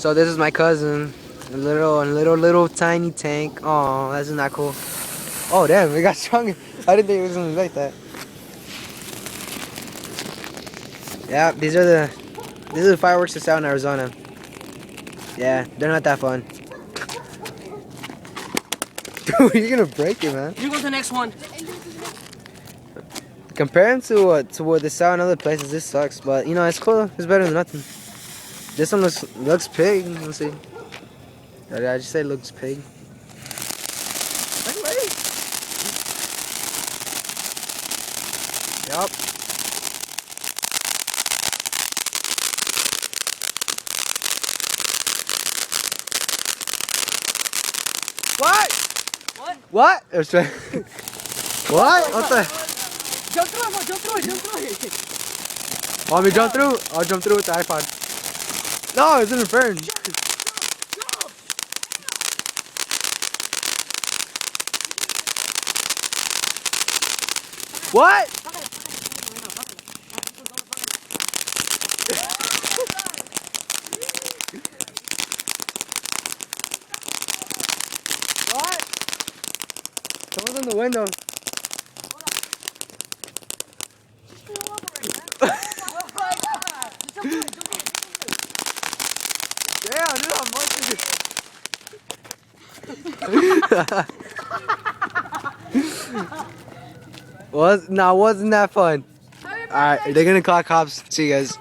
So this is my cousin, a little tiny tank. Oh, that's not cool. Oh damn, it got stronger. I didn't think it was gonna be like that. Yeah, these are the fireworks that's out in Arizona. Yeah, they're not that fun. Dude, you're gonna break it, man. You go to the next one. Comparing to what they sell in other places, this sucks. But you know, it's cool. It's better than nothing. This one looks pig. Let's see. Did I just say looks pig? Yup. What? What? What? What? What the? Jump through it, jump through it, jump through it. Want me to jump through? I'll jump through with the iPod. No, it's interfering. What? What? Someone's in the window. Damn, dude, I'm wasn't that fun? Alright, they're gonna call cops. See you guys.